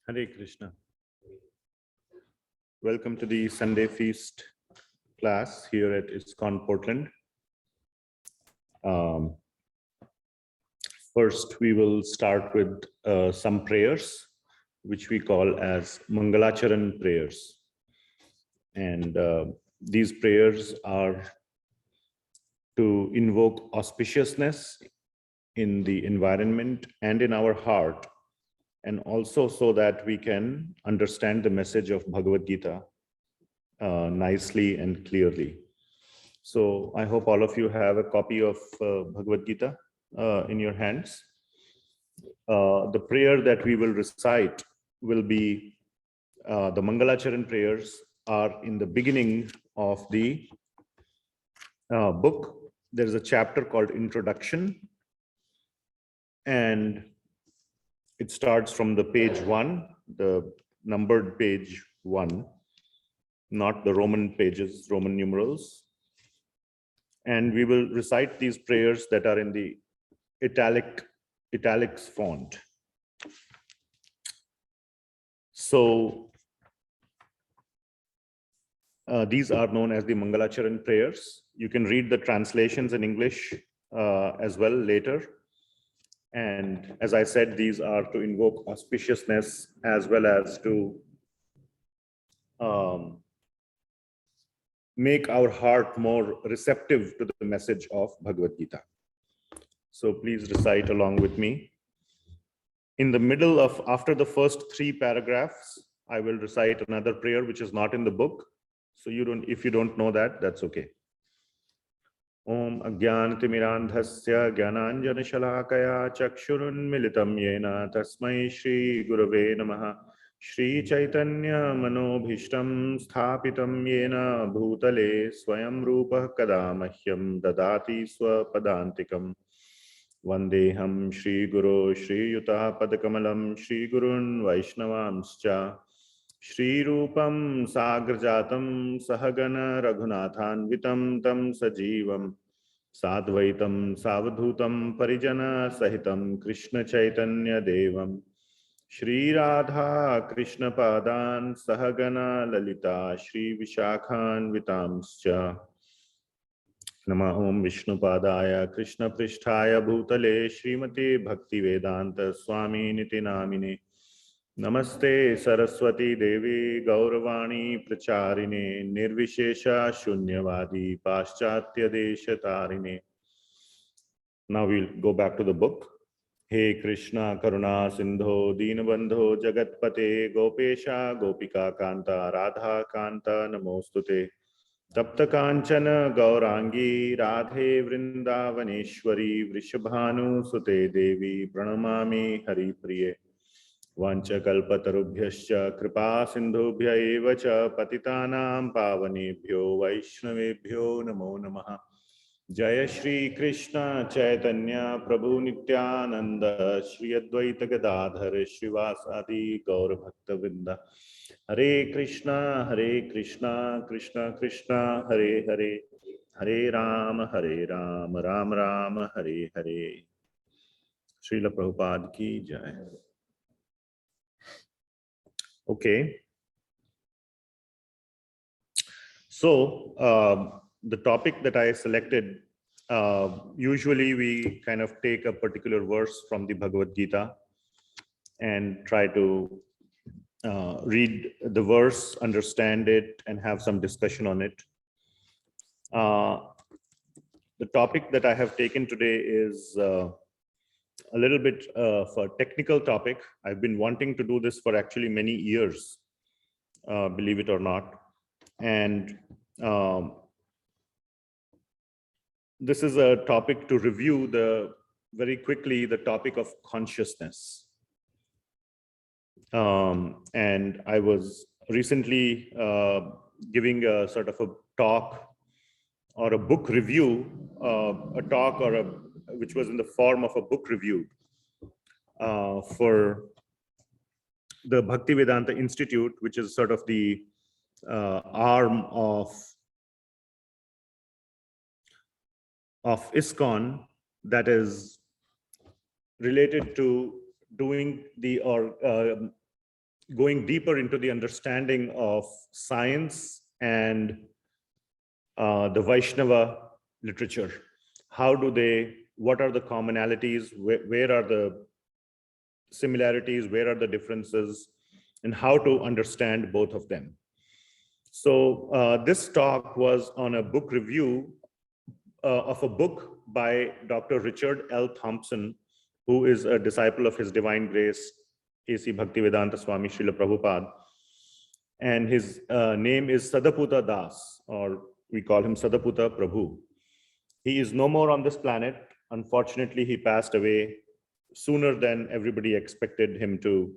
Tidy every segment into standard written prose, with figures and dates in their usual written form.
Hare Krishna. Welcome to the Sunday Feast class here at ISKCON Portland. First, we will start with some prayers, which we call as Mangalacharan prayers. And these prayers are to invoke auspiciousness in the environment and in our heart, and also so that we can understand the message of Bhagavad Gita nicely and clearly. So I hope all of you have a copy of Bhagavad Gita in your hands. The prayer that we will recite will be, the Mangalacharan prayers are in the beginning of the book. There's a chapter called Introduction, and it starts from the page 1, the numbered page 1, not the Roman pages, Roman numerals. And we will recite these prayers that are in the italics font. So these are known as the Mangalacharan prayers. You can read the translations in English as well later. And as I said, these are to invoke auspiciousness as well as to make our heart more receptive to the message of Bhagavad Gita. So please recite along with me. In the middle of, after the first 3 paragraphs, I will recite another prayer which is not in the book. So if you don't know that, that's okay. Om Ajnanatimirandhasya Jnananjana Shalakaya Chakshurunmilitam Yena Tasmai Shri Gurave Namaha Shri Chaitanya Manobhishtam Sthapitam Yena Bhutale Swayam Rupa Kadamahyam Dadati Swapadantikam Vandeham Shri Guru Shri Yuta Padakamalam Shri Gurun Vaishnavamscha Shri Rupam Sagrajatam Sahagana Raghunathanvitam Tam Sajivam Sadvaitam Savadhutam Parijana Sahitam Krishna Chaitanya Devam Shri Radha Krishna Padan Sahagana Lalita Shri Vishakhan Vitamscha Nama Om Vishnu Padaya Krishna Pristhaya Bhutale Srimati Bhakti Vedanta Swami Niti Namine Namaste Saraswati Devi Gauravani Pracharine Nirvishesha Shunyavadi Paschatya Desha Tarine. Now we'll go back to the book. He Krishna Karuna Sindho Deenabandho Jagatpate Gopesha Gopika Kanta Radha Kanta Namostute Tapta Kanchana Gaurangi Radhe Vrindavaneshwari Vrishabhanu Sute Devi Pranamami Hari Priye Vanchakalpatarubhyascha kripa sindhubhya eva cha patitanam pavanebhyo vaishnavebhyo namo namaha. Jaya Shri Krishna Chaitanya Prabhu Nityananda Shri Advaita Gadadhar Srivasadi Gaur Bhakta Vrinda. Hare Krishna Krishna Krishna Hare Hare Hare Rama Ram Ram Hare Hare. Srila Prabhupada ki jai. Okay, so the topic that I selected, usually we kind of take a particular verse from the Bhagavad Gita and try to read the verse, understand it, and have some discussion on it. The topic that I have taken today is a little bit of a technical topic. I've been wanting to do this for actually many years, believe it or not. And this is a topic to review very quickly, the topic of consciousness. And I was recently giving a sort of a talk or a book review, which was in the form of a book review for the Bhaktivedanta Institute, which is sort of the arm of ISKCON that is related to doing going deeper into the understanding of science and the Vaishnava literature. How do they, what are the commonalities, where are the similarities, where are the differences, and how to understand both of them. So this talk was on a book review of a book by Dr. Richard L. Thompson, who is a disciple of His Divine Grace, A.C. Bhaktivedanta Swami Srila Prabhupada. And his name is Sataputa Das, or we call him Sataputa Prabhu. He is no more on this planet. Unfortunately, he passed away sooner than everybody expected him to,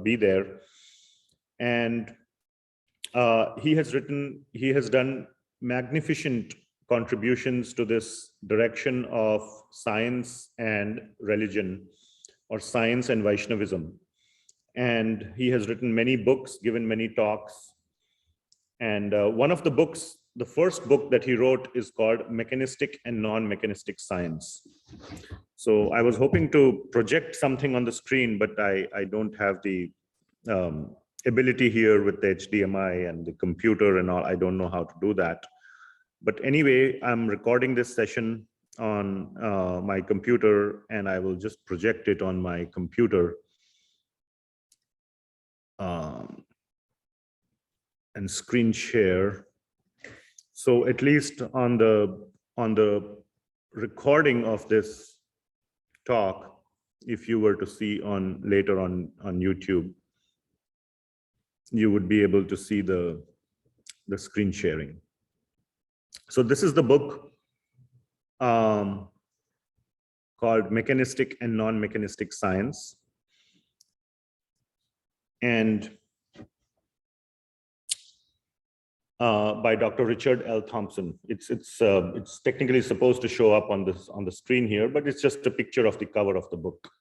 be there. And he has done magnificent contributions to this direction of science and religion, or science and Vaishnavism. And he has written many books, given many talks. And one of the books, the first book that he wrote, is called Mechanistic and Non-Mechanistic Science. So I was hoping to project something on the screen, but I don't have the ability here with the HDMI and the computer and all. I don't know how to do that. But anyway, I'm recording this session on my computer, and I will just project it on my computer and screen share. So at least on the recording of this talk, if you were to see later on YouTube, you would be able to see the screen sharing. So this is the book called Mechanistic and Non-Mechanistic Science. And by Dr. Richard L. Thompson. It's technically supposed to show up on the screen here, but it's just a picture of the cover of the book.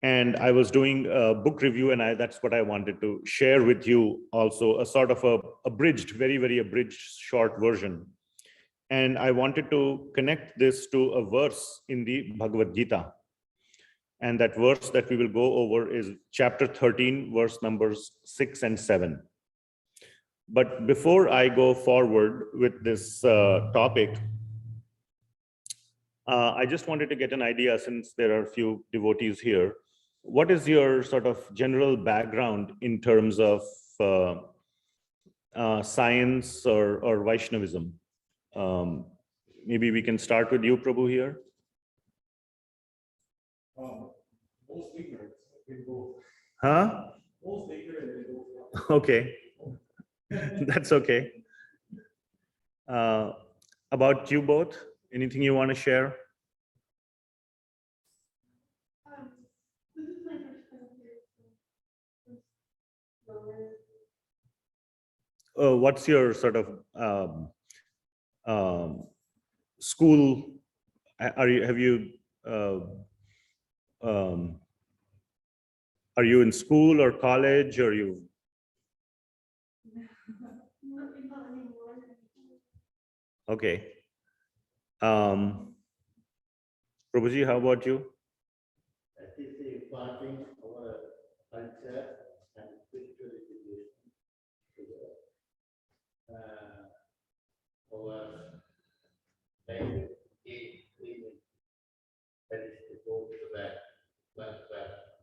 And I was doing a book review, and that's what I wanted to share with you also, a sort of a abridged, very, very abridged short version. And I wanted to connect this to a verse in the Bhagavad Gita. And that verse that we will go over is chapter 13, verse numbers 6 and 7. But before I go forward with this topic, I just wanted to get an idea, since there are a few devotees here. What is your sort of general background in terms of science or Vaishnavism? Maybe we can start with you, Prabhu, here. Most ignorant. Huh? Most ignorant. Okay. That's okay. About you both, anything you want to share? This is my first time here. What's your sort of school? Are you in school or college, or you? Okay. Prabhuji, how about you? That is imparting our culture and spiritual education to our daily living. That is to go to that,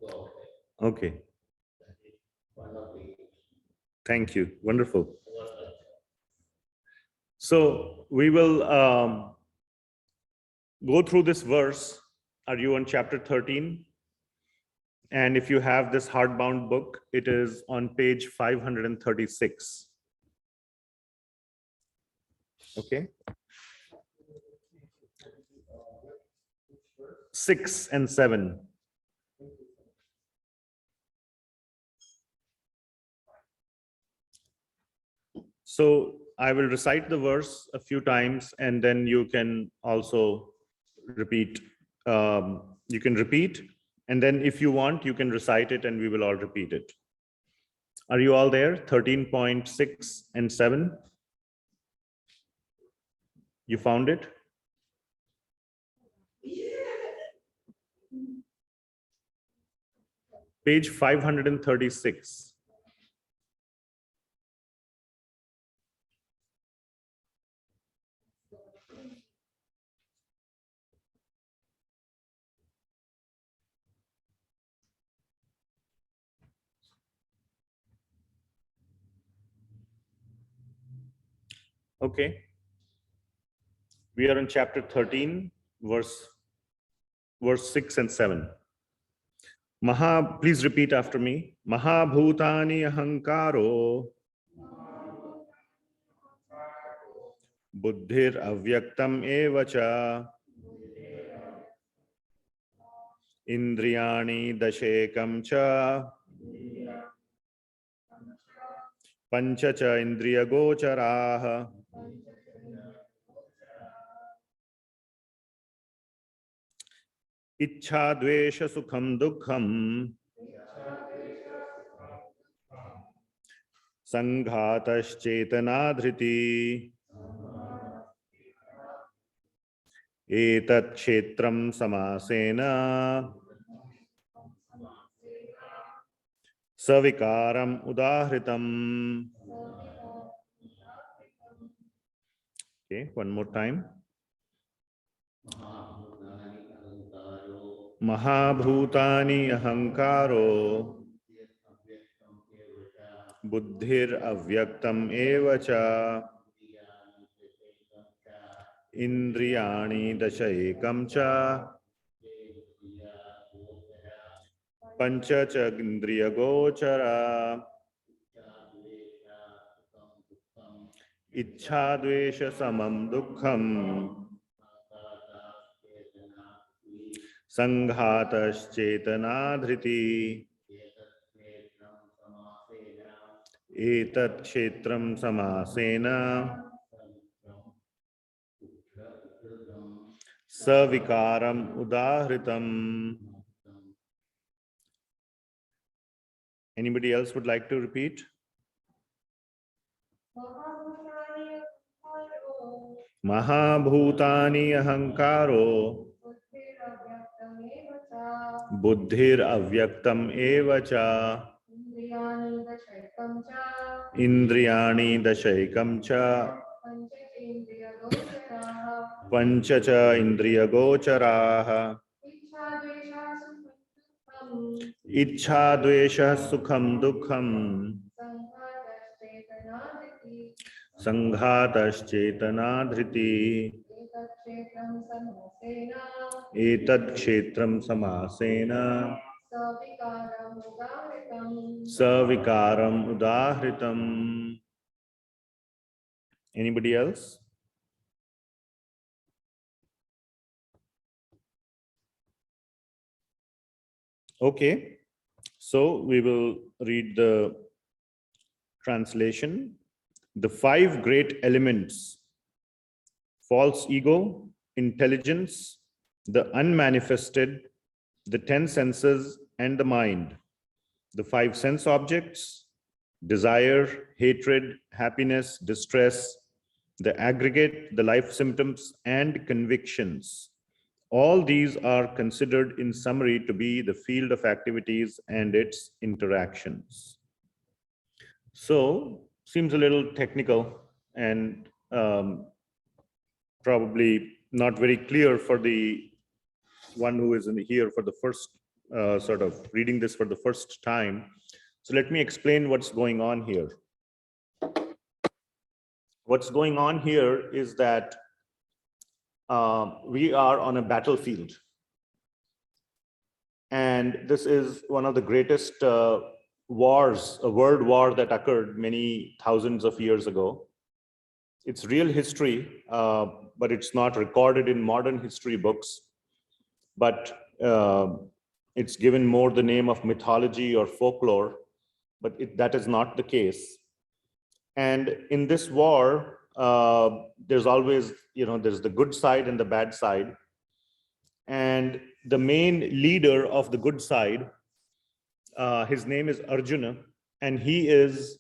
go outside. Okay. That is one of the. Thank you. Wonderful. So we will go through this verse. Are you on chapter 13? And if you have this hardbound book, it is on page 536. Okay. 6 and 7. So I will recite the verse a few times, and then you can also repeat. You can repeat, and then if you want, you can recite it, and we will all repeat it. Are you all there? 13.6 and 7. You found it? page 536. Okay. We are in chapter 13, verse 6 and 7. Please repeat after me. Mahabhutani ahankaro buddhir avyaktam evacha indriyani dashekam cha panchacha indriyagocharaha ichha dvesha sukham dukham sanghataschetana etat kshetram samasena savikaram udahritam. Okay, one more time. Mahabhutani ahankaro buddhir avyaktam evacha indriyani dashayekam cha panchacha indriyagochara ichhadvesha samam dukkham sanghataschetana etat kshetram samasena savikaram udahritam. Anybody else would like to repeat? Mahabhutani ahankaro buddhir avyaktam evacha indriyani dashayakam cha panchacha indriyagocharaha ichhadvesha sukham dukham sanghataschetana dhriti etat kshetram samasena savikaram udahritam. Anybody else? Okay, so we will read the translation. The 5 great elements: false ego, intelligence, the unmanifested, the 10 senses and the mind, the 5 sense objects, desire, hatred, happiness, distress, the aggregate, the life symptoms and convictions. All these are considered in summary to be the field of activities and its interactions. So, seems a little technical and probably not very clear for the one who is here for the first sort of reading this for the first time. So let me explain what's going on here. What's going on here is that we are on a battlefield. And this is one of the greatest wars, a world war that occurred many thousands of years ago. It's real history, but it's not recorded in modern history books. But it's given more the name of mythology or folklore, but that is not the case. And in this war, there's always, there's the good side and the bad side. And the main leader of the good side, his name is Arjuna, and he is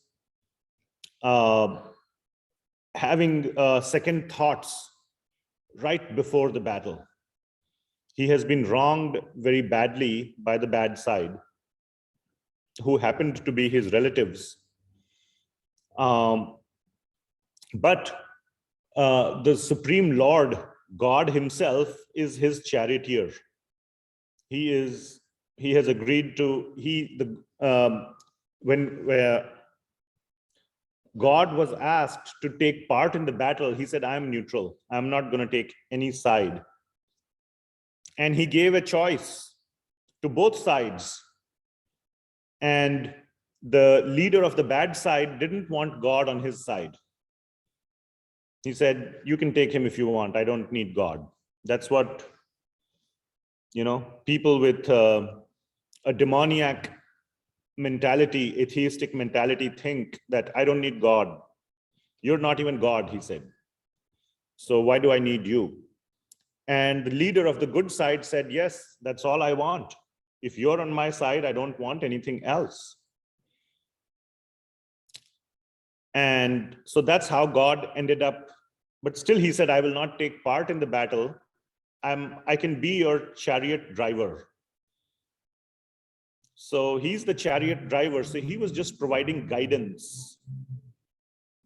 having second thoughts right before the battle. He has been wronged very badly by the bad side. who happened to be his relatives. But the Supreme Lord, God himself, is his charioteer. He has agreed to, when God was asked to take part in the battle, he said, I'm neutral. I'm not going to take any side. And he gave a choice to both sides. And the leader of the bad side didn't want God on his side. He said, you can take him if you want. I don't need God. That's what, people with a demoniac mentality, atheistic mentality, think that I don't need God. You're not even God, he said. So why do I need you? And the leader of the good side said, yes, that's all I want. If you're on my side, I don't want anything else. And so that's how God ended up. But still he said, I will not take part in the battle. I can be your chariot driver. So he's the chariot driver. So he was just providing guidance,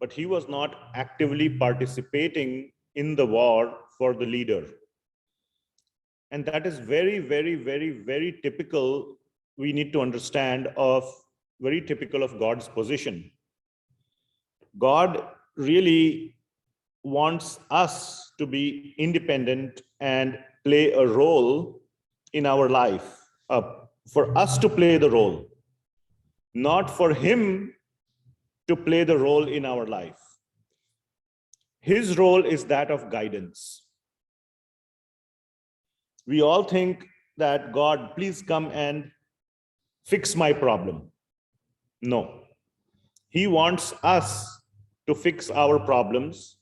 but he was not actively participating in the war for the leader. And that is very, very, very, very typical. We need to understand very typical of God's position. God really wants us to be independent and play a role in our life, for us to play the role, not for him to play the role in our life. His role is that of guidance. We all think that God, please come and fix my problem. No, he wants us to fix our problems,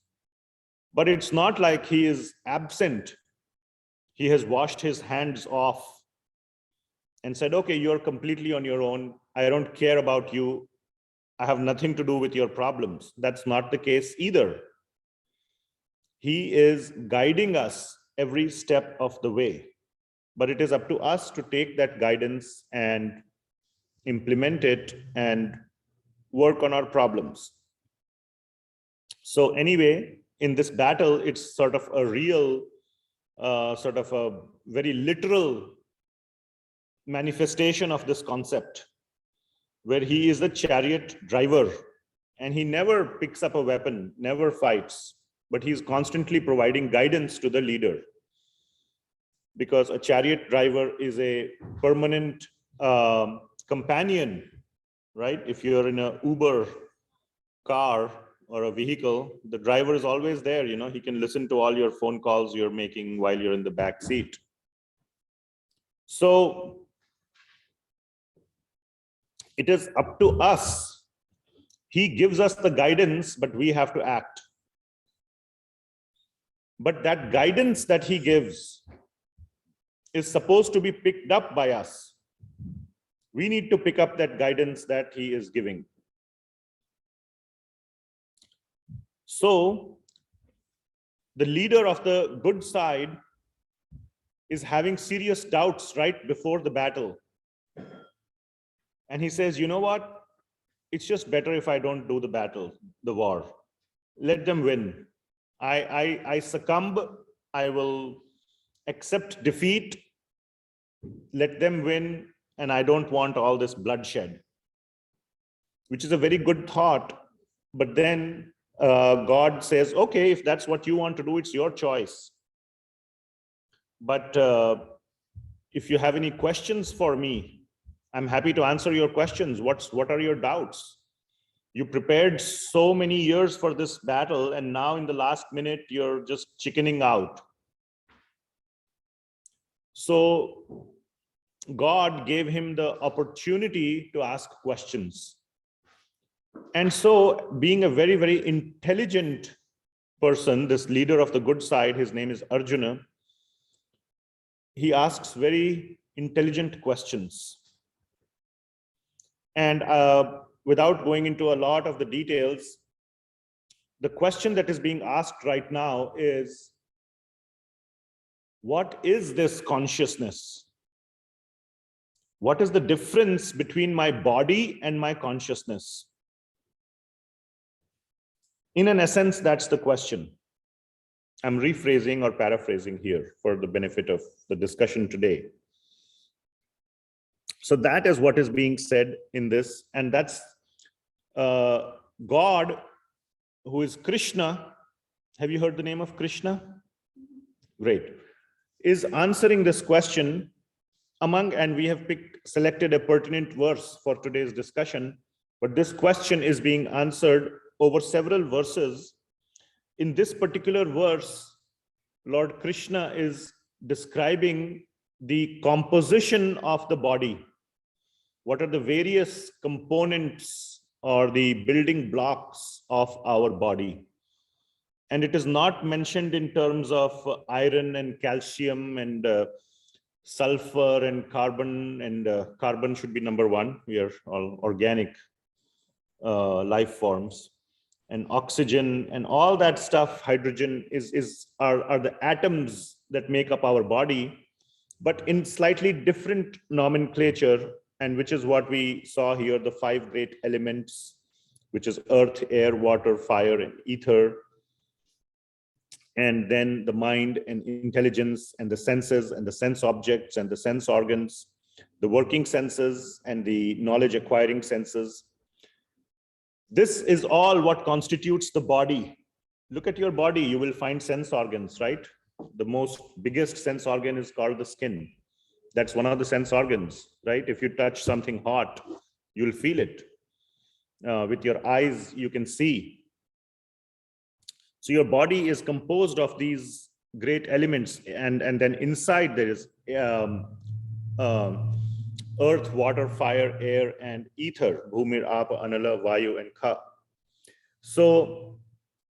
but it's not like he is absent. He has washed his hands off and said, okay, you're completely on your own. I don't care about you. I have nothing to do with your problems. That's not the case either. He is guiding us every step of the way, but it is up to us to take that guidance and implement it and work on our problems. So anyway, in this battle, it's sort of a real, sort of a very literal manifestation of this concept, where he is the chariot driver and he never picks up a weapon, never fights, but he's constantly providing guidance to the leader. Because a chariot driver is a permanent companion, right? If you're in an Uber car or a vehicle, the driver is always there. He can listen to all your phone calls you're making while you're in the back seat. So it is up to us. He gives us the guidance, but we have to act. But that guidance that he gives is supposed to be picked up by us. We need to pick up that guidance that he is giving. So the leader of the good side is having serious doubts right before the battle. And he says, you know what? It's just better if I don't do the war. Let them win. I succumb. I will accept defeat. Let them win. And I don't want all this bloodshed, which is a very good thought. But then God says, okay, if that's what you want to do, it's your choice. But if you have any questions for me, I'm happy to answer your questions. What are your doubts? You prepared so many years for this battle, and now in the last minute, you're just chickening out. So God gave him the opportunity to ask questions. And so, being a very, very intelligent person, this leader of the good side, his name is Arjuna, he asks very intelligent questions. And without going into a lot of the details, the question that is being asked right now is, what is this consciousness? What is the difference between my body and my consciousness? In an essence, that's the question. I'm rephrasing or paraphrasing here for the benefit of the discussion today. So that is what is being said in this, and that's God, who is Krishna. Have you heard the name of Krishna? Great. Is answering this question and we have selected a pertinent verse for today's discussion, but this question is being answered over several verses. In this particular verse, Lord Krishna is describing the composition of the body. What are the various components or the building blocks of our body? And it is not mentioned in terms of iron and calcium and sulfur and carbon, and carbon should be number one. We are all organic life forms, and oxygen and all that stuff. Hydrogen are the atoms that make up our body, but in slightly different nomenclature, and which is what we saw here, the 5 great elements, which is earth, air, water, fire, and ether. And then the mind and intelligence and the senses and the sense objects and the sense organs, the working senses and the knowledge acquiring senses. This is all what constitutes the body. Look at your body, you will find sense organs, right? The biggest sense organ is called the skin. That's one of the sense organs, right? If you touch something hot, you'll feel it. With your eyes, you can see. So your body is composed of these great elements, and then inside there is earth, water, fire, air, and ether. Bhumir, Apa, Anala, Vayu, and Kha. So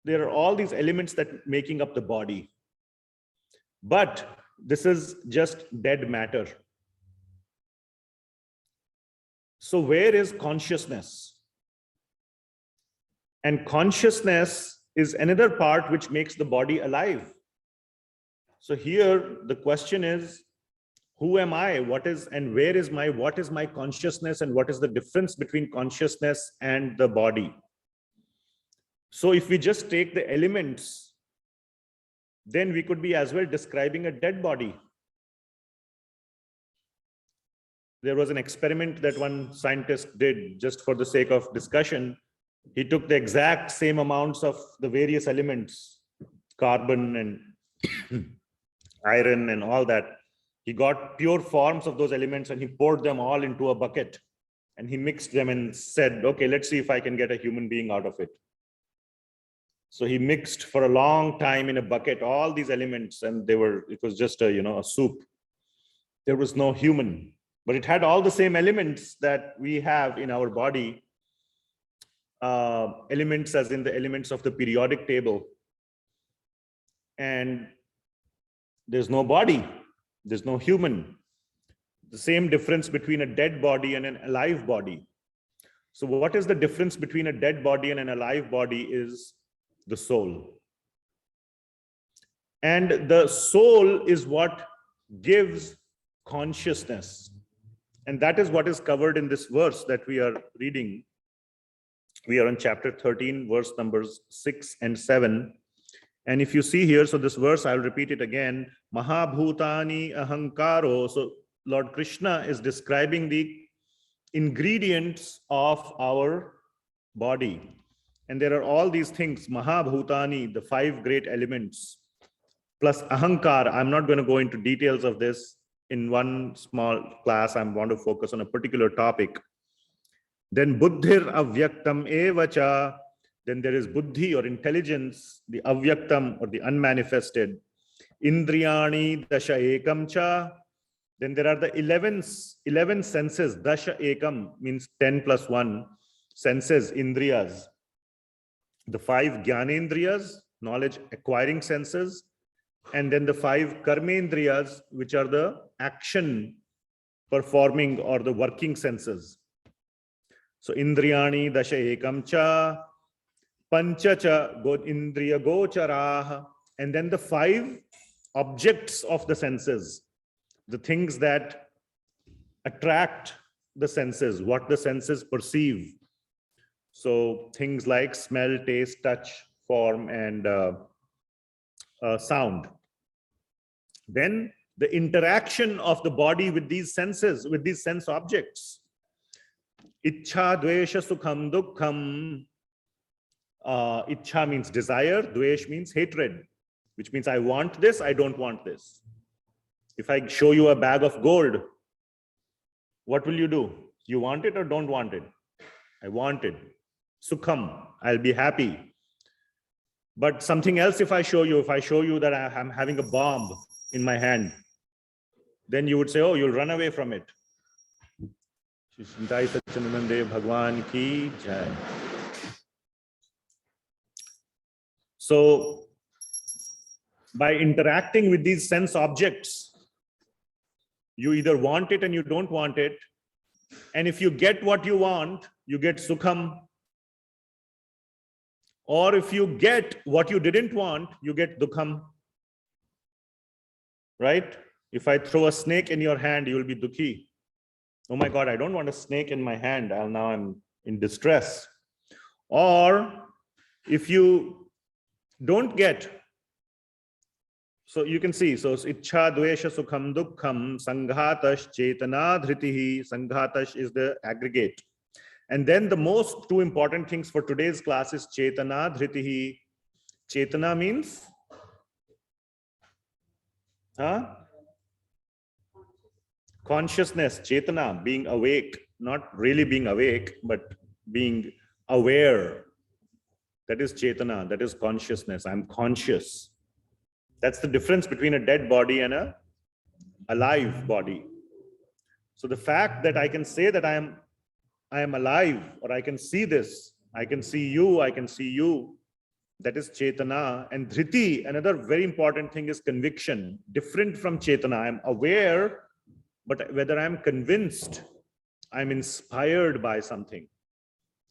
there are all these elements that making up the body. But this is just dead matter. So where is consciousness? And consciousness is another part which makes the body alive. So here the question is, who am I? What is my consciousness, and what is the difference between consciousness and the body? So if we just take the elements, then we could be as well describing a dead body. There was an experiment that one scientist did just for the sake of discussion. He took the exact same amounts of the various elements, carbon and iron and all that. He got pure forms of those elements and he poured them all into a bucket and he mixed them and said, okay, let's see if I can get a human being out of it. So he mixed for a long time in a bucket all these elements, and it was just a soup. There was no human, but it had all the same elements that we have in our body. Elements as in the elements of the periodic table. And there's no body, there's no human. The same difference between a dead body and an alive body. So what is the difference between a dead body and an alive body is the soul. And the soul is what gives consciousness. And that is what is covered in this verse that we are reading. We are on chapter 13, verse numbers 6 and 7. And if you see here, so this verse, I'll repeat it again. Mahabhutani ahankaro. So Lord Krishna is describing the ingredients of our body. And there are all these things, Mahabhutani, the 5 great elements, plus ahankar. I'm not going to go into details of this. In one small class, I want to focus on a particular topic. Then buddhir avyaktam evacha. Then there is buddhi or intelligence, the avyaktam or the unmanifested. Indriyani dasha ekam cha. Then there are the 11 senses. Dasha ekam means 10 plus 1 senses, indriyas. The 5 jnanendriyas, knowledge acquiring senses. And then the 5 karmendriyas, which are the action performing or the working senses. So indriyani dasha ekam cha, panchacha indriya gocharaha, and then the 5 objects of the senses, the things that attract the senses, what the senses perceive. So things like smell, taste, touch, form, and sound. Then the interaction of the body with these senses, with these sense objects. Ichha, dvesha, sukham, dukkham. Ichha means desire, dvesh means hatred, which means I want this, I don't want this. If I show you a bag of gold, what will you do? You want it or don't want it? I want it. Sukham, I'll be happy. But something else, if I show you that I'm having a bomb in my hand, then you would say, oh, you'll run away from it. Bhagwan ki jai. So, by interacting with these sense objects, you either want it and you don't want it. And if you get what you want, you get sukham. Or if you get what you didn't want, you get dukkham. Right? If I throw a snake in your hand, you will be dukhi. Oh my God, I don't want a snake in my hand. Now I'm in distress. Or if you don't get, so you can see, so ichha, dvesha, sukham, dukkham, sanghatash, chetana, dhritihi. Sanghatash is the aggregate. And then the most two important things for today's class is chetana, dhritihi. Chetana means? Consciousness, chetana, being awake, not really being awake, but being aware. That is chetana, that is consciousness. I'm conscious. That's the difference between a dead body and a alive body. So the fact that I can say that I am alive, or I can see this, I can see you, that is chetana. And dhriti, another very important thing, is conviction, different from chetana. I'm aware, but whether I'm convinced, I'm inspired by something.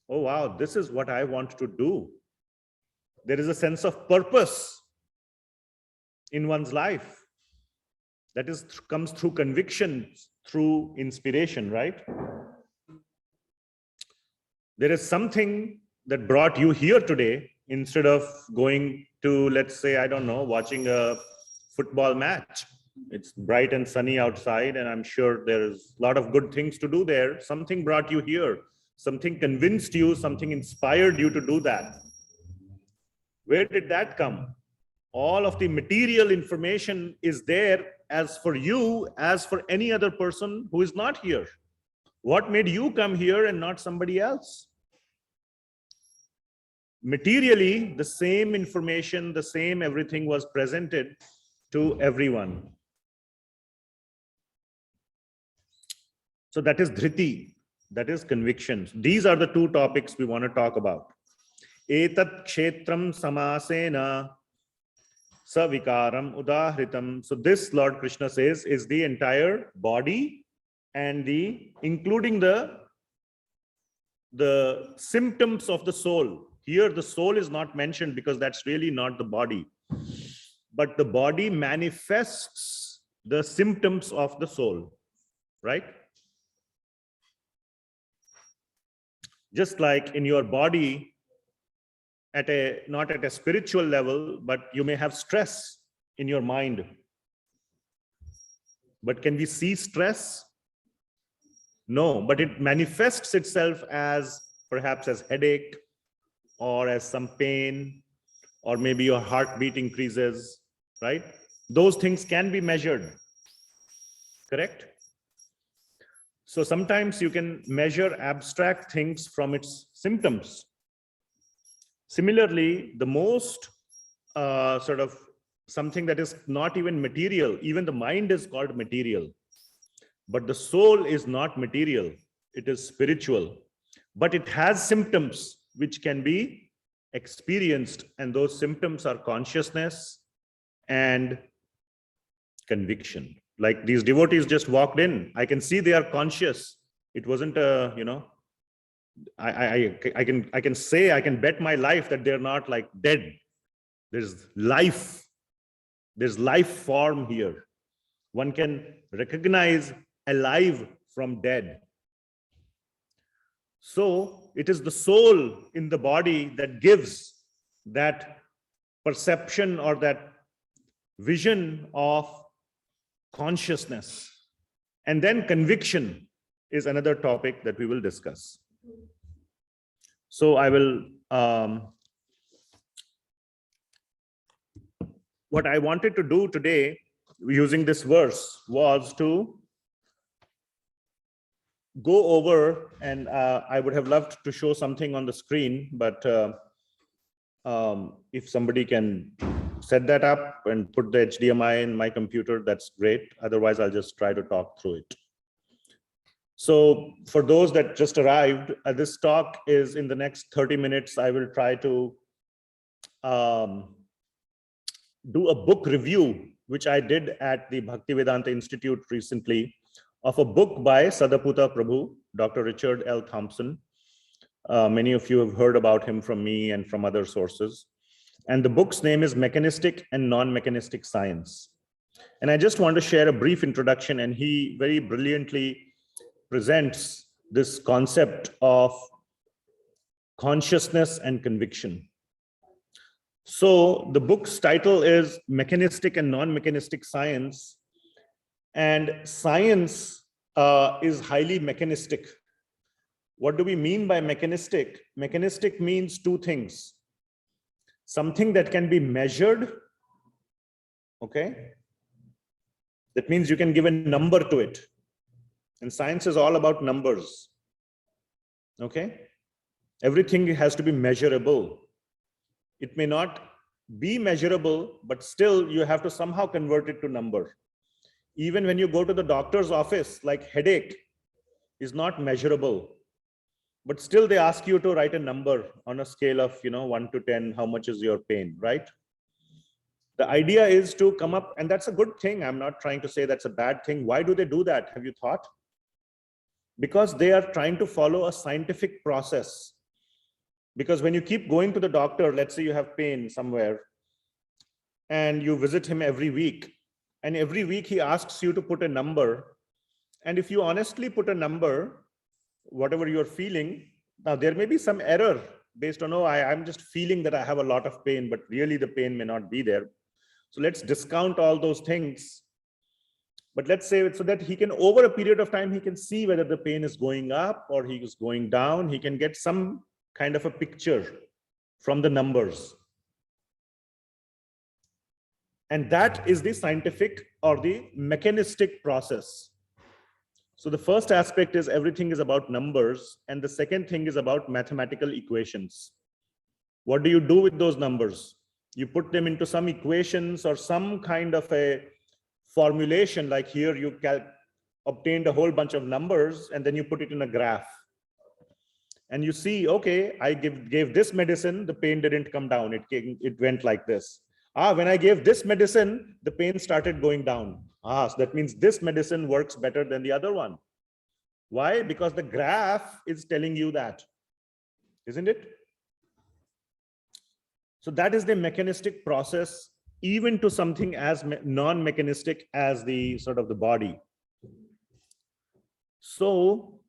Oh wow, this is what I want to do. There is a sense of purpose in one's life that comes through conviction, through inspiration, right? There is something that brought you here today instead of going to, let's say, I don't know, watching a football match. It's bright and sunny outside, and I'm sure there's a lot of good things to do there. Something brought you here. Something convinced you, something inspired you to do that. Where did that come? All of the material information is there as for you, as for any other person who is not here. What made you come here and not somebody else? Materially, the same information, the same everything was presented to everyone. So that is dhriti, that is convictions. These are the two topics we want to talk about. Etat kshetram samasena savikaram udahritam. So this, Lord Krishna says, is the entire body and including the symptoms of the soul. Here the soul is not mentioned because that's really not the body. But the body manifests the symptoms of the soul, right? Just like in your body, not at a spiritual level, but you may have stress in your mind. But can we see stress? No, but it manifests itself as perhaps as headache, or as some pain, or maybe your heartbeat increases, right? Those things can be measured, correct? So sometimes you can measure abstract things from its symptoms. Similarly, the most sort of something that is not even material, even the mind is called material, but the soul is not material, it is spiritual, but it has symptoms which can be experienced, and those symptoms are consciousness and conviction. Like these devotees just walked in, I can see they are conscious. It wasn't a, I can say, I can bet my life that they're not like dead. There's life form here. One can recognize a live from dead. So it is the soul in the body that gives that perception or that vision of consciousness. And then conviction is another topic that we will discuss. So I will, what I wanted to do today using this verse was to go over, and I would have loved to show something on the screen, but if somebody can set that up and put the HDMI in my computer, that's great. Otherwise, I'll just try to talk through it. So for those that just arrived, this talk is in the next 30 minutes. I will try to do a book review, which I did at the Bhaktivedanta Institute recently, of a book by Sataputa Prabhu, Dr. Richard L. Thompson. Many of you have heard about him from me and from other sources. And the book's name is Mechanistic and Non-Mechanistic Science. And I just want to share a brief introduction, and he very brilliantly presents this concept of consciousness and conviction. So the book's title is Mechanistic and Non-Mechanistic Science. And science is highly mechanistic. What do we mean by mechanistic? Mechanistic means two things. Something that can be measured, okay? That means you can give a number to it. And science is all about numbers, okay? Everything has to be measurable. It may not be measurable, but still you have to somehow convert it to number. Even when you go to the doctor's office, like headache is not measurable, but still they ask you to write a number on a scale of 1 to 10, how much is your pain, right? The idea is to come up, and that's a good thing. I'm not trying to say that's a bad thing. Why do they do that? Have you thought? Because they are trying to follow a scientific process. Because when you keep going to the doctor, let's say you have pain somewhere, and you visit him every week, and every week he asks you to put a number. And if you honestly put a number, whatever you're feeling, now there may be some error based on, oh, I'm just feeling that I have a lot of pain, but really the pain may not be there. So let's discount all those things. But let's say so that he can, over a period of time, he can see whether the pain is going up or he is going down. He can get some kind of a picture from the numbers. And that is the scientific or the mechanistic process. So the first aspect is everything is about numbers. And the second thing is about mathematical equations. What do you do with those numbers? You put them into some equations or some kind of a formulation, like here you obtained a whole bunch of numbers and then you put it in a graph. And you see, okay, I gave this medicine, the pain didn't come down. It went like this. When I gave this medicine, the pain started going down. So that means this medicine works better than the other one. Why? Because the graph is telling you that, isn't it? So that is the mechanistic process, even to something as non-mechanistic as the sort of the body. So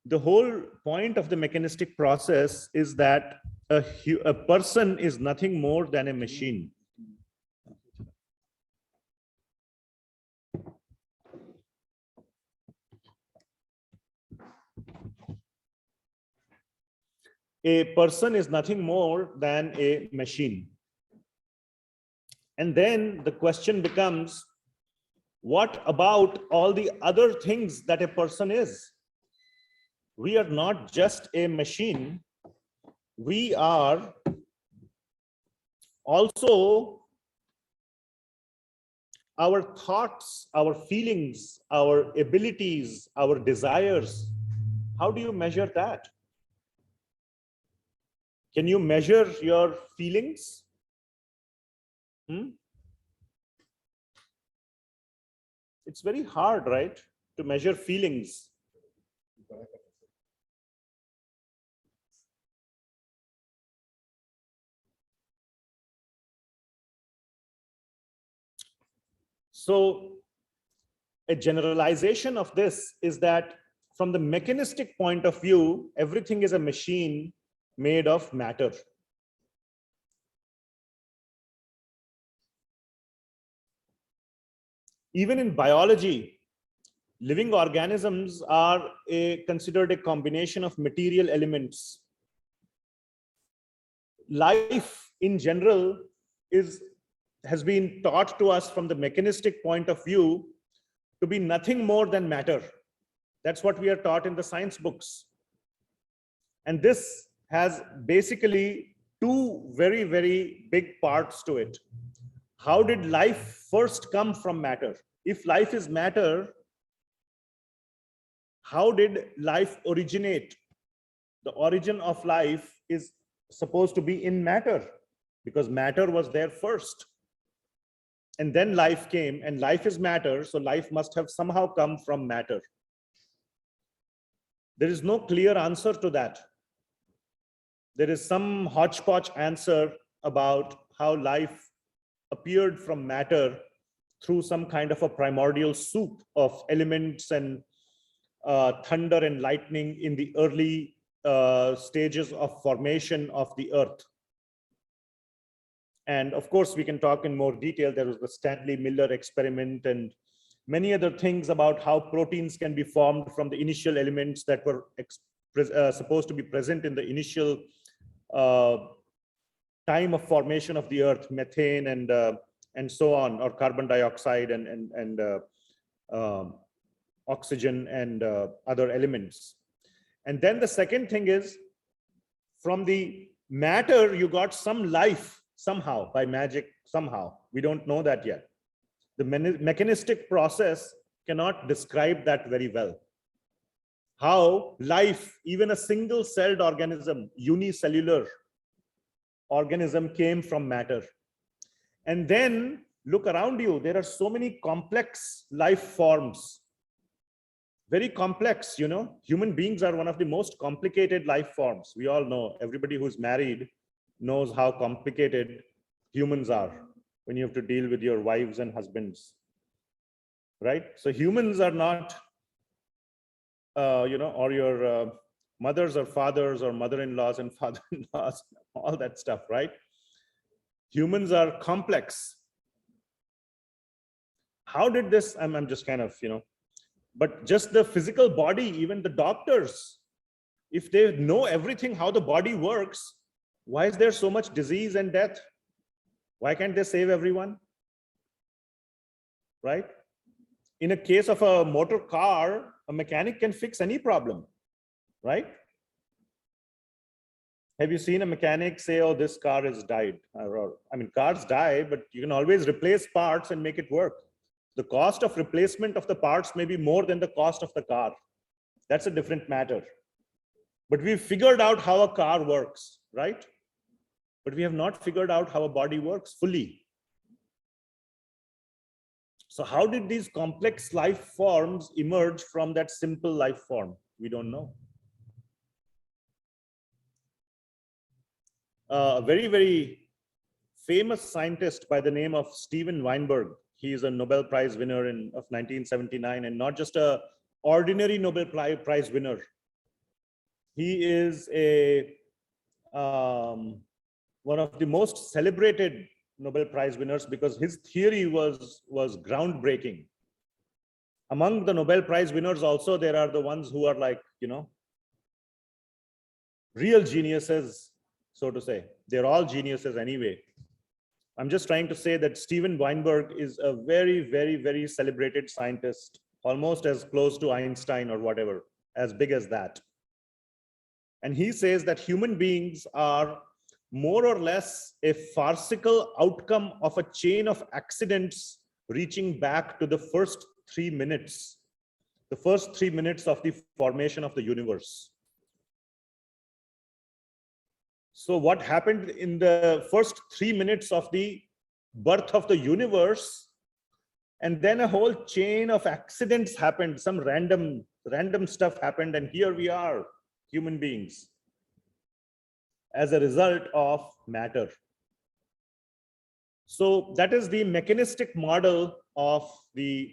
the whole point of the mechanistic process is that a person is nothing more than a machine. A person is nothing more than a machine. And then the question becomes, what about all the other things that a person is? We are not just a machine. We are also our thoughts, our feelings, our abilities, our desires. How do you measure that? Can you measure your feelings? It's very hard, right? To measure feelings. So a generalization of this is that from the mechanistic point of view, everything is a machine made of matter. Even in biology, living organisms are considered a combination of material elements. Life in general has been taught to us from the mechanistic point of view to be nothing more than matter. That's what we are taught in the science books. And this has basically two very, very big parts to it. How did life first come from matter? If life is matter, how did life originate? The origin of life is supposed to be in matter, because matter was there first. And then life came, and life is matter, so life must have somehow come from matter. There is no clear answer to that. There is some hodgepodge answer about how life appeared from matter through some kind of a primordial soup of elements and thunder and lightning in the early stages of formation of the earth. And of course, we can talk in more detail. There was the Stanley Miller experiment and many other things about how proteins can be formed from the initial elements that were supposed to be present in the initial time of formation of the earth, methane and so on, or carbon dioxide and oxygen and other elements. And then the second thing is, from the matter, you got some life somehow, by magic, somehow. We don't know that yet. The mechanistic process cannot describe that very well. How life, even a single-celled organism, unicellular organism, came from matter. And then look around you, there are so many complex life forms. Very complex, you know. Human beings are one of the most complicated life forms. We all know, everybody who's married knows how complicated humans are when you have to deal with your wives and husbands, right? So humans are not, you know, or your mothers or fathers or mother-in-laws and father-in-laws, all that stuff, right? Humans are complex. How did this, I'm just kind of, you know, but just the physical body, even the doctors, if they know everything, how the body works, why is there so much disease and death? Why can't they save everyone? Right? In a case of a motor car, a mechanic can fix any problem, right? Have you seen a mechanic say, oh, this car has died? Or, I mean, cars die, but you can always replace parts and make it work. The cost of replacement of the parts may be more than the cost of the car. That's a different matter. But we've figured out how a car works, right? But we have not figured out how a body works fully. So how did these complex life forms emerge from that simple life form? We don't know. A very, very famous scientist by the name of Steven Weinberg. He is a Nobel Prize winner of 1979, and not just a ordinary Nobel Prize winner. He is one of the most celebrated Nobel Prize winners because his theory was groundbreaking. Among the Nobel Prize winners also, there are the ones who are like, you know, real geniuses, so to say. They're all geniuses anyway. I'm just trying to say that Steven Weinberg is a very, very, very celebrated scientist, almost as close to Einstein or whatever, as big as that. And he says that human beings are more or less a farcical outcome of a chain of accidents reaching back to the first 3 minutes, the first 3 minutes of the formation of the universe. So what happened in the first 3 minutes of the birth of the universe, and then a whole chain of accidents happened, some random stuff happened, and here we are, human beings, as a result of matter. So that is the mechanistic model of the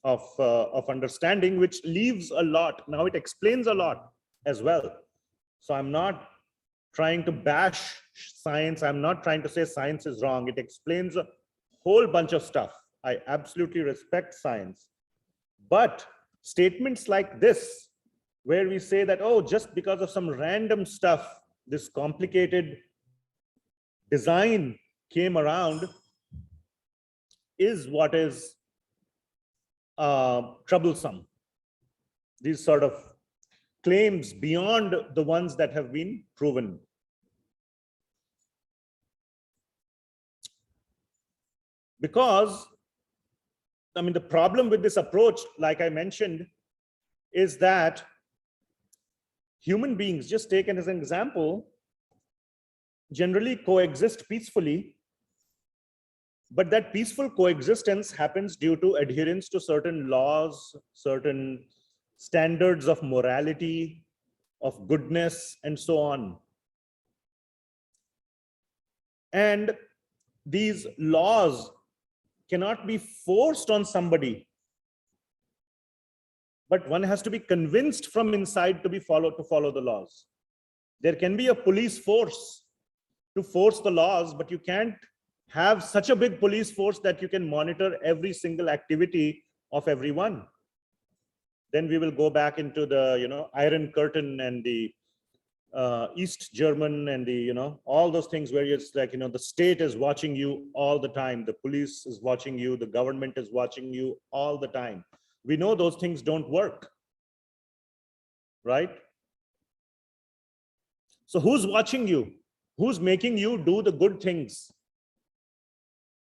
of understanding, which leaves a lot. Now it explains a lot as well. So I'm not trying to bash science. I'm not trying to say science is wrong. It explains a whole bunch of stuff. I absolutely respect science. But statements like this, where we say that, oh, just because of some random stuff, this complicated design came around, is what is troublesome. These sort of claims beyond the ones that have been proven. Because, I mean, the problem with this approach, like I mentioned, is that human beings, just taken as an example, generally coexist peacefully, but that peaceful coexistence happens due to adherence to certain laws, certain standards of morality, of goodness, and so on. And these laws cannot be forced on somebody, but one has to be convinced from inside to follow the laws. There can be a police force to force the laws, but you can't have such a big police force that you can monitor every single activity of everyone. Then we will go back into the Iron Curtain and the East German and the all those things where it's like the state is watching you all the time, the police is watching you, the government is watching you all the time. We know those things don't work, right? So who's watching you? Who's making you do the good things?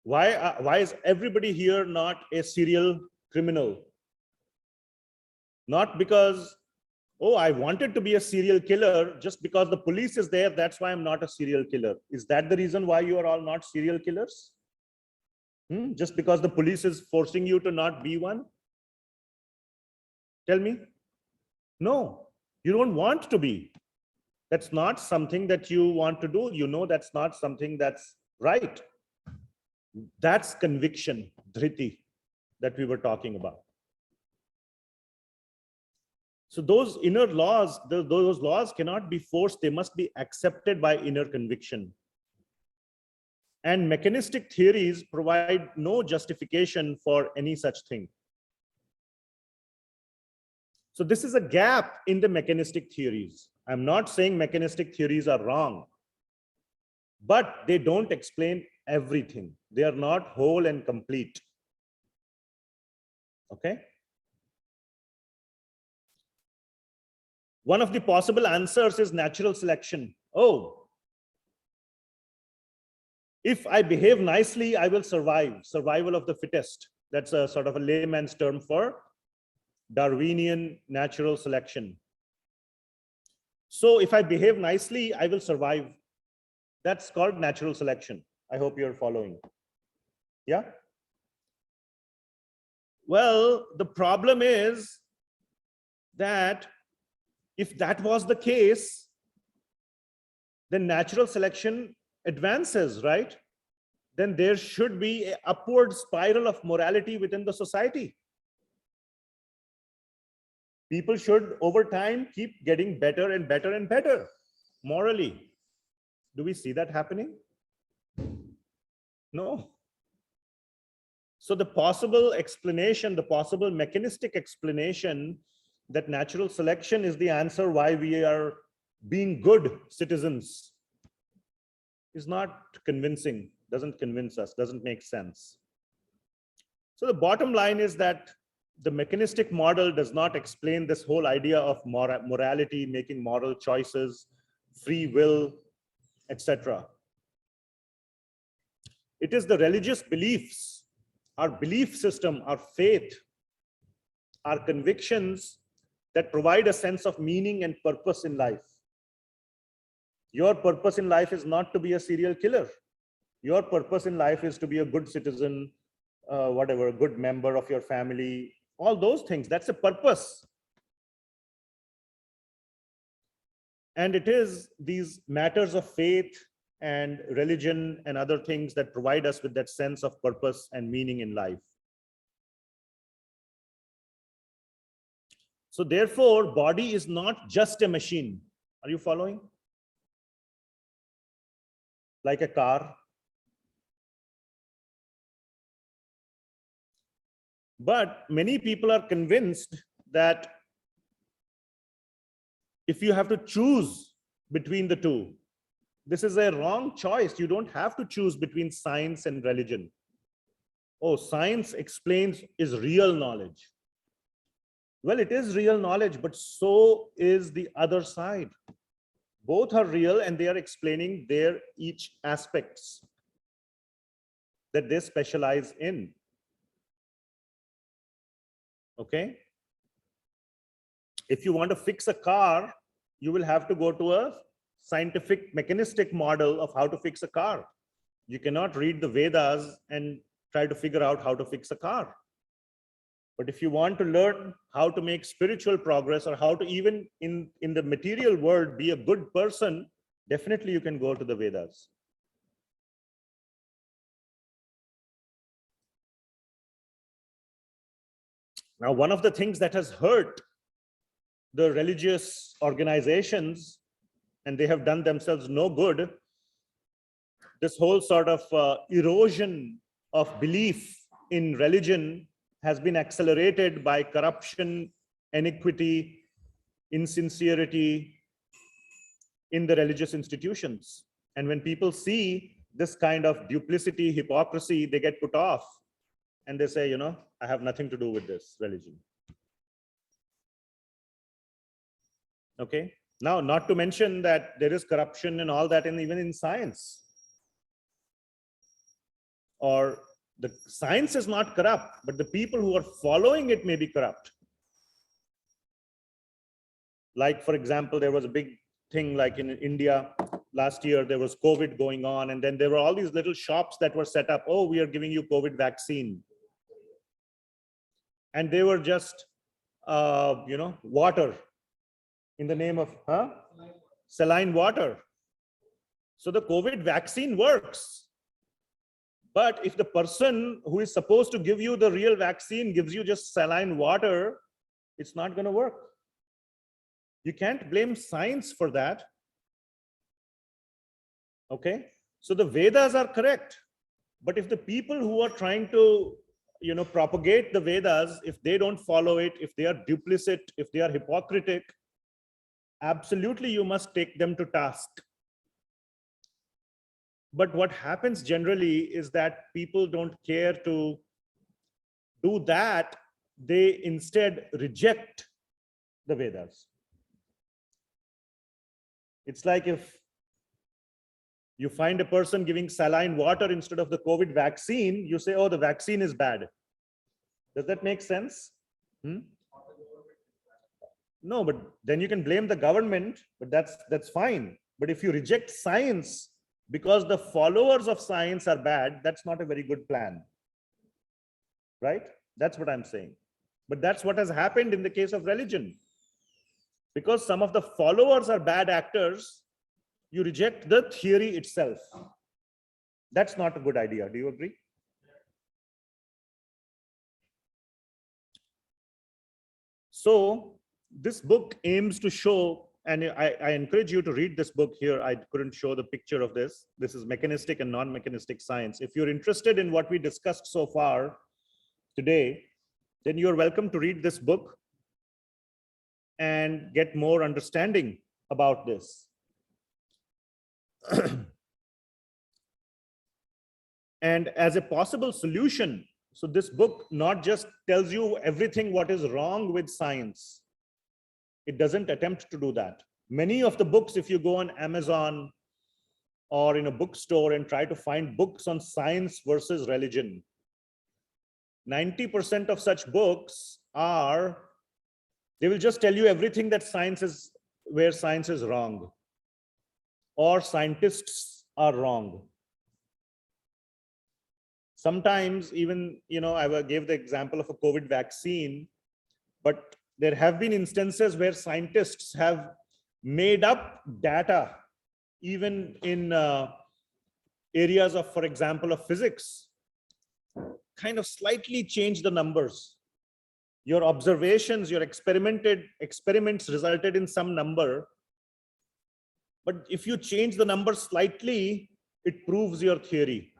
Why is everybody here not a serial criminal? Not because, oh, I wanted to be a serial killer, just because the police is there, that's why I'm not a serial killer. Is that the reason why you are all not serial killers? Just because the police is forcing you to not be one? Tell me. No, you don't want to be. That's not something that you want to do. That's not something that's right. That's conviction, dhriti, that we were talking about. So those inner laws, those laws cannot be forced. They must be accepted by inner conviction. And mechanistic theories provide no justification for any such thing. So this is a gap in the mechanistic theories. I'm not saying mechanistic theories are wrong, but they don't explain everything. They are not whole and complete. Okay? One of the possible answers is natural selection. Oh, if I behave nicely, I will survive. Survival of the fittest. That's a sort of a layman's term for Darwinian natural selection. So if I behave nicely, I will survive. That's called natural selection. I hope you're following. Yeah? Well, the problem is that if that was the case, then natural selection advances, right? Then there should be an upward spiral of morality within the society. People should, over time, keep getting better and better and better morally. Do we see that happening? No. So the possible explanation, the possible mechanistic explanation that natural selection is the answer why we are being good citizens is not convincing, doesn't convince us, doesn't make sense. So the bottom line is that the mechanistic model does not explain this whole idea of morality, making moral choices, free will, etc. It is the religious beliefs, our belief system, our faith, our convictions that provide a sense of meaning and purpose in life. Your purpose in life is not to be a serial killer. Your purpose in life is to be a good citizen, whatever, a good member of your family, all those things. That's a purpose. And it is these matters of faith and religion and other things that provide us with that sense of purpose and meaning in life. So therefore, body is not just a machine. Are you following? Like a car. But many people are convinced that if you have to choose between the two, this is a wrong choice. You don't have to choose between science and religion. Oh, science explains is real knowledge. Well, it is real knowledge, but so is the other side. Both are real and they are explaining their each aspects that they specialize in. Okay? If you want to fix a car, you will have to go to a scientific mechanistic model of how to fix a car. You cannot read the Vedas and try to figure out how to fix a car. But if you want to learn how to make spiritual progress or how to even in the material world be a good person, definitely you can go to the Vedas. Now, one of the things that has hurt the religious organizations, and they have done themselves no good, this whole sort of erosion of belief in religion has been accelerated by corruption, iniquity, insincerity in the religious institutions. And when people see this kind of duplicity, hypocrisy, they get put off and they say, you know, I have nothing to do with this religion. Okay. Now, not to mention that there is corruption and all that, and even in science. Or the science is not corrupt, but the people who are following it may be corrupt. Like, for example, there was a big thing like in India last year, there was COVID going on, and then there were all these little shops that were set up. Oh, we are giving you COVID vaccine. And they were just, you know, water in the name of saline water. So the COVID vaccine works. But if the person who is supposed to give you the real vaccine gives you just saline water, it's not going to work. You can't blame science for that. Okay? So the Vedas are correct. But if the people who are trying to, you know, propagate the Vedas, if they don't follow it, if they are duplicit, if they are hypocritic, absolutely you must take them to task. But what happens generally is that people don't care to do that. They instead reject the Vedas. It's like if you find a person giving saline water instead of the COVID vaccine, you say, oh, the vaccine is bad. Does that make sense? No, but then you can blame the government, but that's fine. But if you reject science because the followers of science are bad, that's not a very good plan. Right? That's what I'm saying. But that's what has happened in the case of religion. Because some of the followers are bad actors, you reject the theory itself. That's not a good idea. Do you agree? So this book aims to show, and I encourage you to read this book here. I couldn't show the picture of this. This is Mechanistic and Non-Mechanistic Science. If you're interested in what we discussed so far today, then you're welcome to read this book and get more understanding about this. And as a possible solution, so this book not just tells you everything what is wrong with science. It doesn't attempt to do that. Many of the books, if you go on Amazon or in a bookstore and try to find books on science versus religion, 90% of such books are, they will just tell you everything that science is, where science is wrong or scientists are wrong. Sometimes even, you know, I gave the example of a COVID vaccine, but there have been instances where scientists have made up data, even in areas of, for example, of physics, kind of slightly change the numbers Your observations, your experiments resulted in some number. But if you change the number slightly, it proves your theory.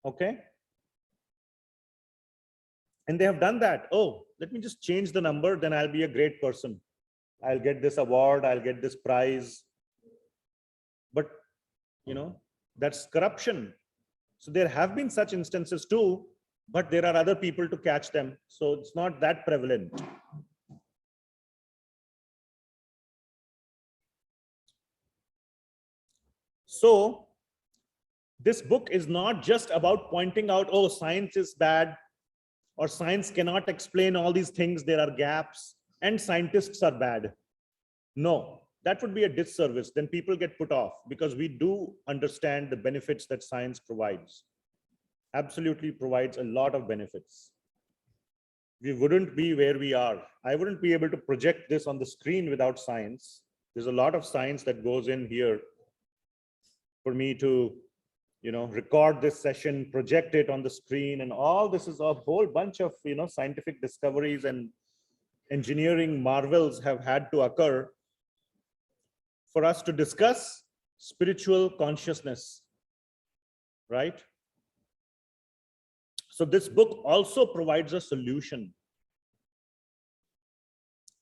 Okay? And they have done that. Oh, let me just change the number, then I'll be a great person. I'll get this award, I'll get this prize. But, that's corruption. So there have been such instances too, but there are other people to catch them. So it's not that prevalent. So this book is not just about pointing out, oh, science is bad, or science cannot explain all these things, there are gaps, and scientists are bad. No, that would be a disservice. Then people get put off, because we do understand the benefits that science provides. Absolutely provides a lot of benefits. We wouldn't be where we are. I wouldn't be able to project this on the screen without science. There's a lot of science that goes in here for me to record this session, project it on the screen, and all this is a whole bunch of scientific discoveries and engineering marvels have had to occur for us to discuss spiritual consciousness, right? So this book also provides a solution,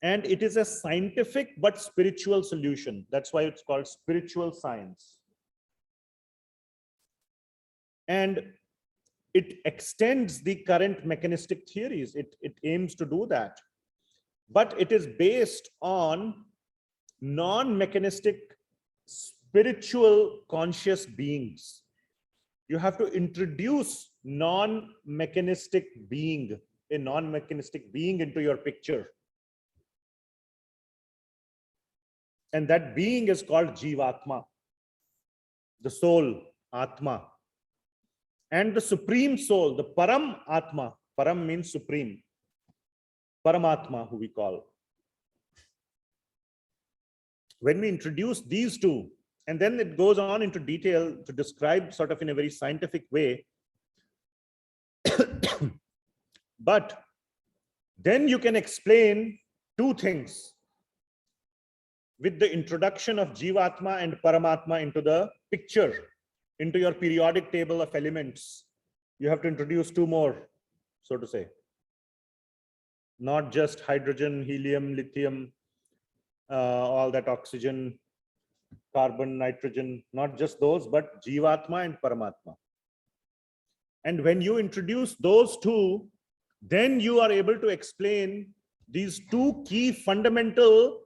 and it is a scientific but spiritual solution. That's why it's called spiritual science. And it extends the current mechanistic theories. It aims to do that. But it is based on non-mechanistic spiritual conscious beings. You have to introduce non-mechanistic being, a non-mechanistic being into your picture. And that being is called jivatma, the soul, atma. And the supreme soul, the paramatma. Param means supreme. Paramatma, who we call. When we introduce these two, and then it goes on into detail to describe sort of in a very scientific way. But then you can explain two things with the introduction of jivatma and paramatma into the picture, into your periodic table of elements. You have to introduce two more, so to say. Not just hydrogen, helium, lithium, all that oxygen, carbon, nitrogen, not just those, but jivatma and paramatma. And when you introduce those two, then you are able to explain these two key fundamental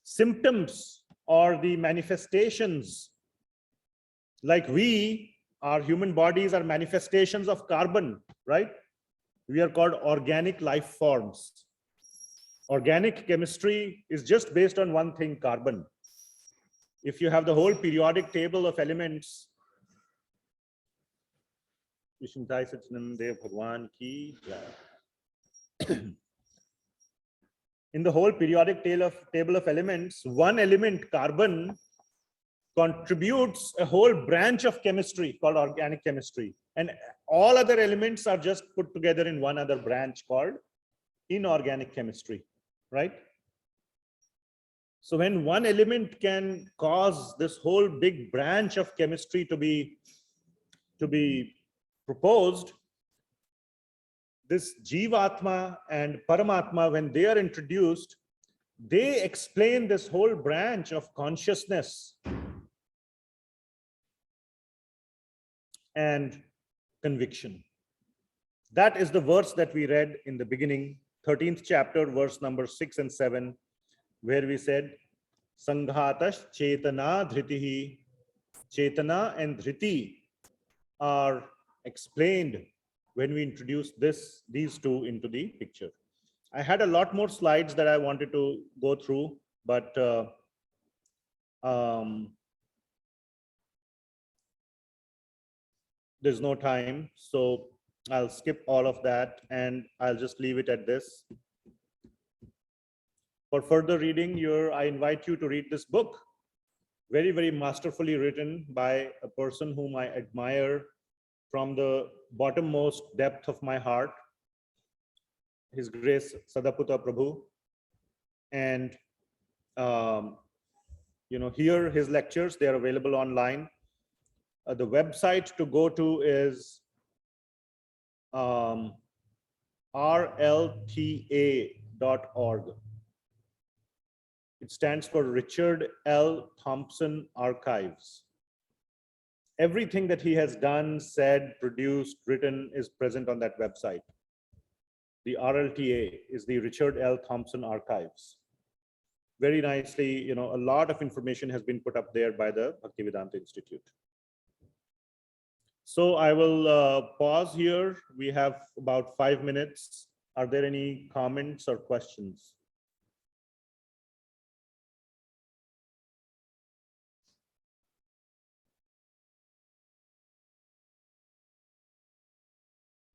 symptoms or the manifestations. Like our human bodies are manifestations of carbon, right? We are called organic life forms. Organic chemistry is just based on one thing, carbon. If you have the whole periodic table of elements, in the whole periodic table of elements, one element, carbon, contributes a whole branch of chemistry called organic chemistry. And all other elements are just put together in one other branch called inorganic chemistry, right? So when one element can cause this whole big branch of chemistry to be proposed, this jivatma and paramatma, when they are introduced, they explain this whole branch of consciousness and conviction. That is the verse that we read in the beginning, 13th chapter, verse number 6 and 7, where we said, Sanghatash Chetana Dhritihi. Chetana and Dhriti are explained when we introduce these two into the picture. I had a lot more slides that I wanted to go through, but there's no time. So I'll skip all of that and I'll just leave it at this. For further reading, I invite you to read this book. Very, very masterfully written by a person whom I admire from the bottommost depth of my heart, His Grace Sataputa Prabhu, and hear his lectures. They are available online. The website to go to is rlta.org. It stands for Richard L. Thompson Archives. Everything that he has done, said, produced, written is present on that website. The RLTA is the Richard L. Thompson Archives. Very nicely, a lot of information has been put up there by the Bhaktivedanta Institute. So I will pause here. We have about 5 minutes. Are there any comments or questions?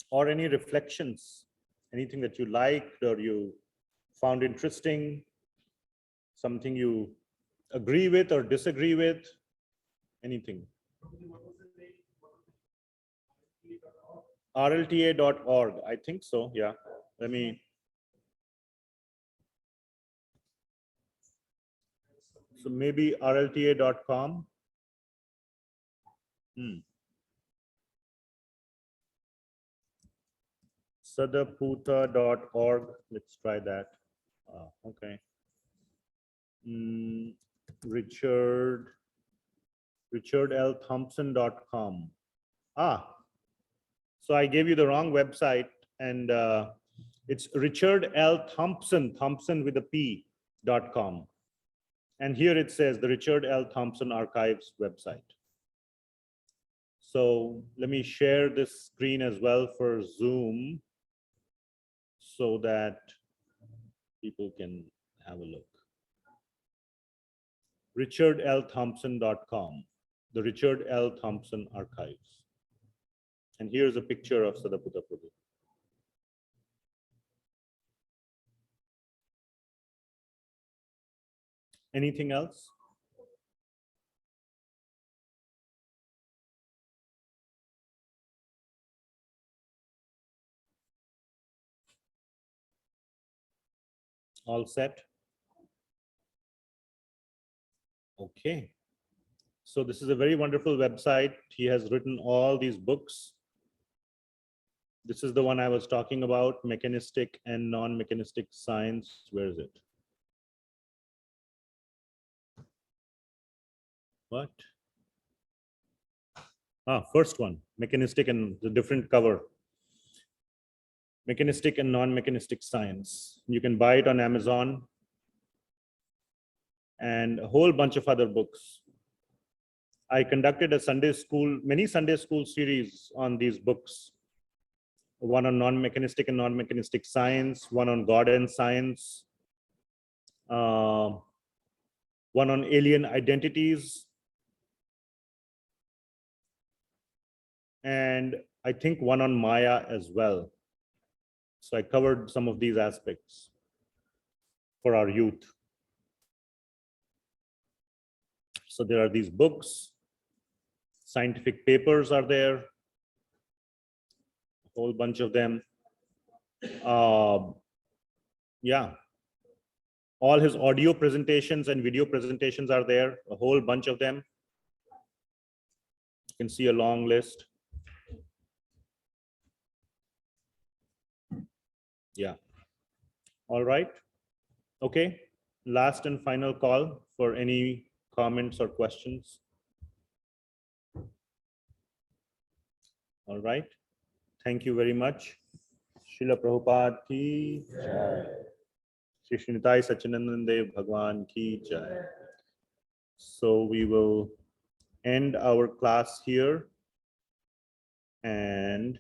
Or any reflections? Anything that you liked or you found interesting? Something you agree with or disagree with? Anything? rlta.org, I think so, yeah. Let me. So maybe rlta.com. Sataputa.org. Let's try that. Okay. richardlthompson.com. So I gave you the wrong website, and it's Richard L. Thompson, Thompson with a P.com. And here it says the Richard L. Thompson Archives website. So let me share this screen as well for Zoom so that people can have a look. richardlthompson.com, the Richard L. Thompson Archives. And here's a picture of Sataputa Prabhu. Anything else? All set? Okay. So this is a very wonderful website. He has written all these books. This is the one I was talking about, Mechanistic and Non-Mechanistic Science. Where is it? What? First one, Mechanistic and the different cover. Mechanistic and Non-Mechanistic Science. You can buy it on Amazon and a whole bunch of other books. I conducted a Sunday school, many Sunday school series on these books. One on non-mechanistic and non-mechanistic science, one on God and science, one on alien identities, and I think one on Maya as well. So I covered some of these aspects for our youth. So there are these books, scientific papers are there, a whole bunch of them. Yeah, all his audio presentations and video presentations are there, a whole bunch of them. You can see a long list. Yeah. All right. Okay. Last and final call for any comments or questions. All right. Thank you very much. Srila Prabhupada ki jai. Shri Srinitai Sachinandan Bhagwan ki jai. So we will end our class here and